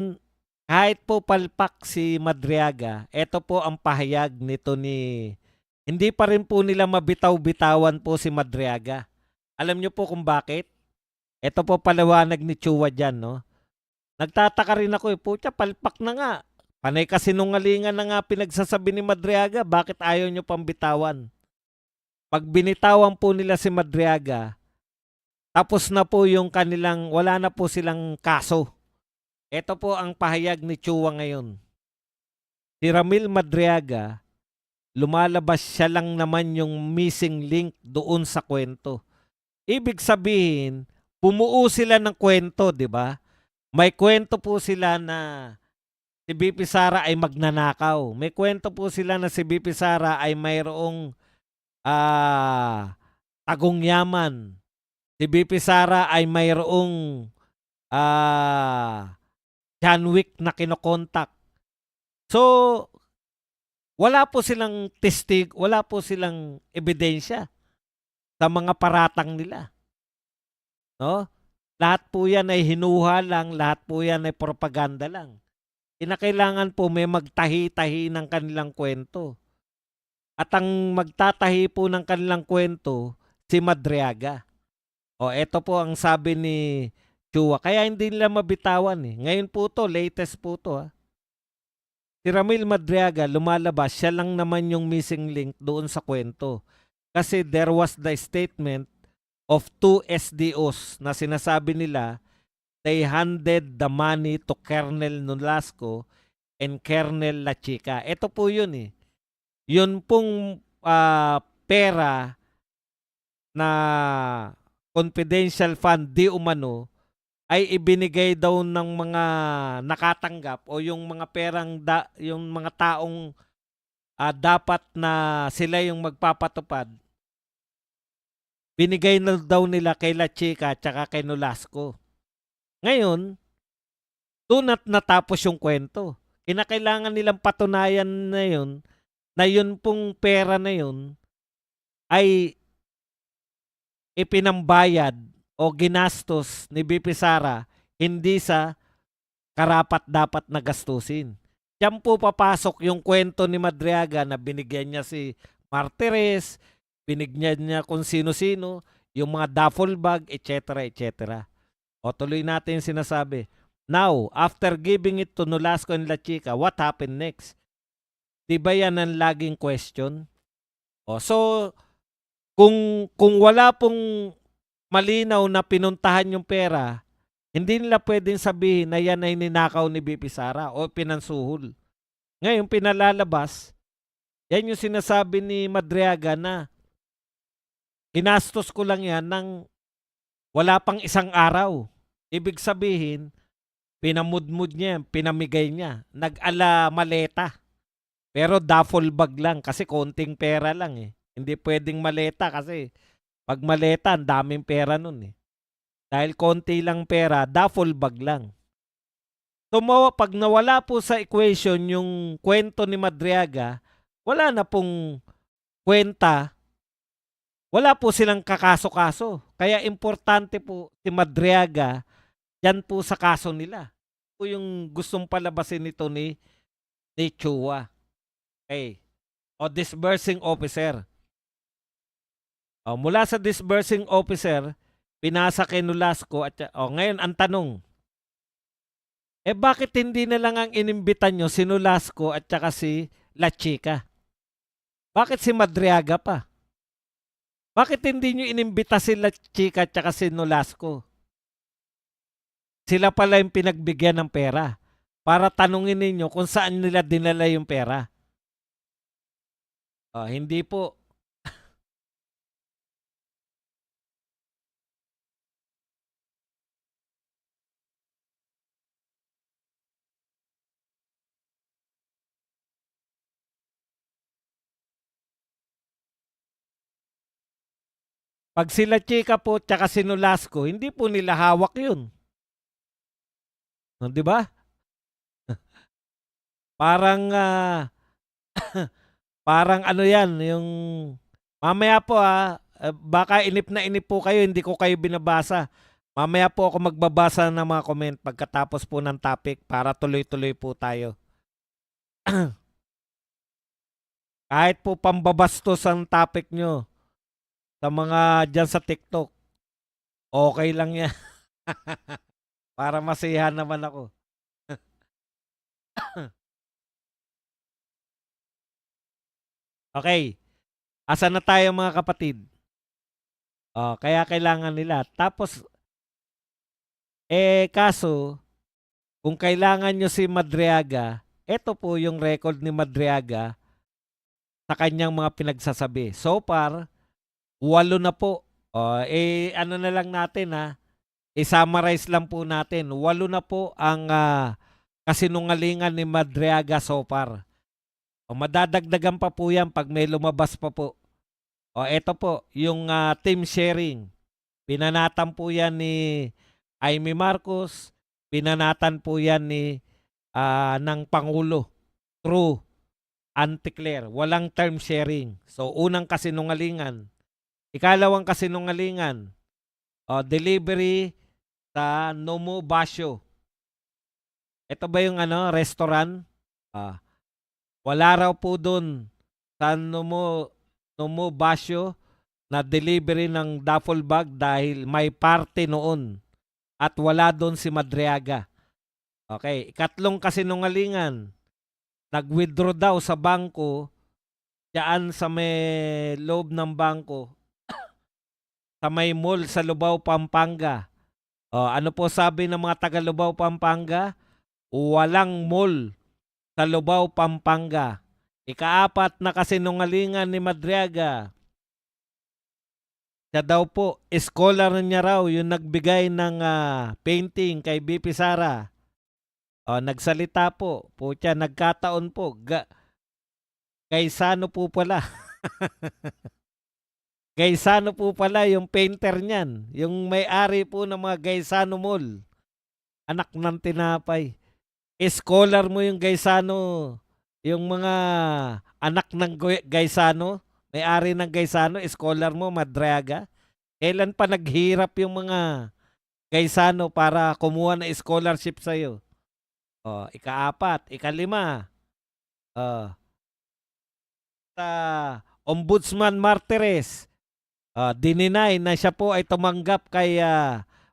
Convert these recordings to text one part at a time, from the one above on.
Hmm, kahit po palpak si Madriaga, eto po ang pahayag nito ni hindi pa rin po nila mabitaw-bitawan po si Madriaga. Alam niyo po kung bakit? Eto po paliwanag ni Chua diyan 'no. Nagtataka rin ako, eh, putya palpak na nga. Panay kasinungalingan na nga pinagsasabi ni Madriaga, bakit ayaw niyo pang bitawan? 'Pag binitawan po nila si Madriaga, tapos na po yung kanilang wala na po silang kaso. Eto po ang pahayag ni Chua ngayon. Si Ramil Madriaga, lumalabas siya lang naman yung missing link doon sa kwento. Ibig sabihin, bumuo sila ng kwento, di ba? May kwento po sila na si BP Sara ay magnanakaw. May kwento po sila na si BP Sara ay mayroong tagong yaman. Si BP Sara ay mayroong John Wick na kinokontak. So, wala po silang wala po silang ebidensya sa mga paratang nila, no? Lahat po 'yan ay hinuha lang, lahat po 'yan ay propaganda lang. Kinakailangan po may magtahi-tahi ng kanilang kwento. At ang magtatahi po ng kanilang kwento, si Madriaga. O eto po ang sabi ni Chua, kaya hindi nila mabitawan eh. Ngayon po to, latest po to ha. Si Ramil Madriaga lumalabas, siya lang naman yung missing link doon sa kwento. Kasi there was the statement of two SDOs na sinasabi nila they handed the money to Colonel Nolasco and Colonel La Chica. Ito po yun eh. Yun pong pera na confidential fund di umano ay ibinigay daw ng mga nakatanggap o yung mga perang yung mga taong dapat na sila yung magpapatupad, binigay na daw nila kay La Chica at saka kay Nolasco. Ngayon, doon at natapos yung kwento. Kinakailangan nilang patunayan na yun pong pera na yun ay ipinambayad o ginastos ni BP Sara hindi sa karapat-dapat na gastusin. Diyan po papasok yung kwento ni Madriaga na binigyan niya si Martires, binigyan niya kung sino-sino, yung mga duffel bag, etc. etc. O tuloy natin sinasabi. Now, after giving it to Nolasco and La Chica, what happened next? Di ba yan ang laging question? O, so, kung wala pong malinaw na pinuntahan yung pera, hindi nila pwedeng sabihin na yan ay ninakaw ni BP Sara o pinansuhol. Ngayon, pinalalabas, yan yung sinasabi ni Madriaga na ginastos ko lang yan ng wala pang isang araw. Ibig sabihin, pinamudmud niya, pinamigay niya. Nag-ala maleta. Pero duffel bag lang kasi konting pera lang eh. Hindi pwedeng maleta kasi pag maleta, ang daming pera nun eh. Dahil konti lang pera, duffel bag lang. So pag nawala po sa equation yung kwento ni Madriaga, wala na pong kwenta, wala po silang kakaso-kaso. Kaya importante po si Madriaga yan po sa kaso nila. Po yung gustong palabasin nito ni Chua. Okay. O disbursing officer. O, mula sa disbursing officer, pinasa kay Nolasco at ngayon ang tanong, bakit hindi na lang ang inimbitan nyo si Nolasco at saka si La Chica? Bakit si Madriaga pa? Bakit hindi nyo inimbita si La Chica at saka si Nolasco? Sila pala yung pinagbigyan ng pera para tanungin ninyo kung saan nila dinala yung pera. Hindi po. Pag sila Chika po tsaka si Nolasco, hindi po nila hawak yun. Di ba? Parang parang ano yan, yung mamaya po baka inip na inip po kayo, hindi ko kayo binabasa. Mamaya po ako magbabasa ng mga comment pagkatapos po ng topic para tuloy-tuloy po tayo. Kahit po pambabastos ang topic nyo sa mga dyan sa TikTok, okay lang yan. Para masiyahan naman ako. Okay, asan na tayo mga kapatid? Kaya kailangan nila. Tapos, kaso, kung kailangan nyo si Madriaga, eto po yung record ni Madriaga sa kanyang mga pinagsasabi. So far, 8 na po. Ano na lang natin ha, i-summarize lang po natin. 8 na po ang kasinungalingan ni Madriaga so far. Madadagdagan pa po yan pag may lumabas pa po. Eto po, yung team sharing. Pinanatan po yan ni Amy Marcos. Pinanatan po yan ni ng Pangulo. True. Anti-Claire. Walang term sharing. So, unang kasinungalingan. Ikalawang kasinungalingan. Delivery sa Nomo Basyo. Ito ba yung restaurant? Wala raw po doon sa Nomo Basyo na delivery ng duffel bag dahil may party noon at wala doon si Madriaga. Okay, ikatlong kasinungalingan. Nag-withdraw daw sa bangko diyan sa may loob ng bangko sa may mall sa Lubao, Pampanga. Ano po sabi ng mga taga Lubao, Pampanga? Walang mall sa Lubao, Pampanga. Ikaapat na kasinungalingan ni Madriaga. Siya daw po, scholar niya raw yung nagbigay ng painting kay BP Sara. Nagsalita po. Pucha, nagkataon po. Gaisano po pala. Gaisano po pala yung painter niyan. Yung may-ari po ng mga Gaisano Mall. Anak ng tinapay. Scholar mo yung Gaisano. Yung mga anak ng Gaisano. May-ari ng Gaisano. Scholar mo, Madriaga. Kailan pa naghirap yung mga Gaisano para kumuha na scholarship sa'yo? Ikaapat. Ikalima. Sa Ombudsman Martires. Dininay na siya po ay tumanggap kay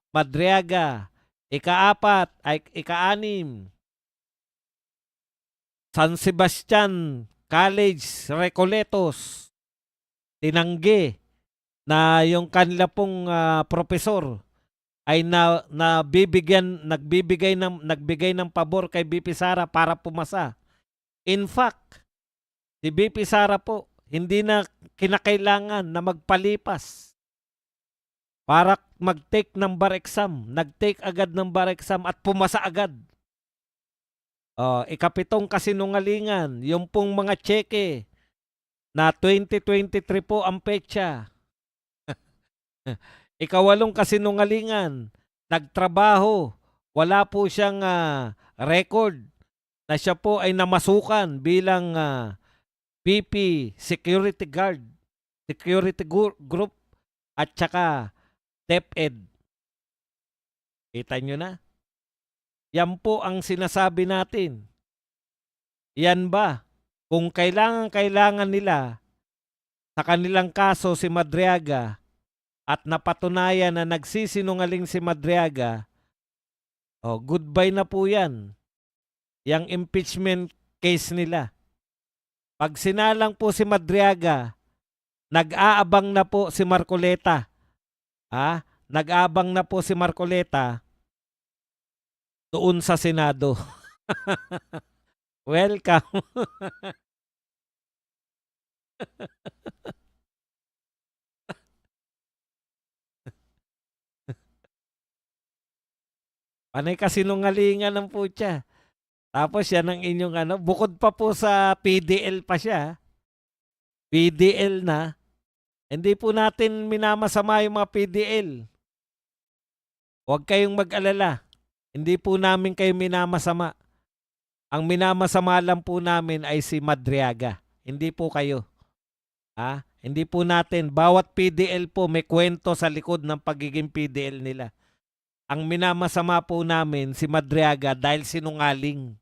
Madriaga. Ikaapat, ay ika-6. San Sebastian College, Recoletos. Tinanggi na yung kanila pong profesor ay nagbigay ng pabor kay BP Sara para pumasa. In fact, si BP Sara po hindi na kinakailangan na magpalipas para mag-take ng bar exam. Nag-take agad ng bar exam at pumasa agad. Ikapitong kasinungalingan, yung pong mga tseke na 2023 po ang petsa. Ikawalong kasinungalingan, nagtrabaho, wala po siyang record na siya po ay namasukan bilang BP security guard, security group at saka DepEd. Kita nyo na? Yan po ang sinasabi natin. Yan ba? Kung kailangan nila sa kanilang kaso si Madriaga at napatunayan na nagsisinungaling si Madriaga, goodbye na po yan. Yang impeachment case nila. Pag sinalang po si Madriaga, nag-aabang na po si Marcoleta. Nag-aabang na po si Marcoleta doon sa Senado. Welcome. Panay kasinungalingan ng putya. Tapos yan ang inyong bukod pa po sa PDL pa siya. PDL na. Hindi po natin minamasama yung mga PDL. Huwag kayong mag-alala. Hindi po namin kayo minamasama. Ang minamasama lang po namin ay si Madriaga. Hindi po kayo. Hindi po natin. Bawat PDL po may kwento sa likod ng pagiging PDL nila. Ang minamasama po namin si Madriaga dahil sinungaling.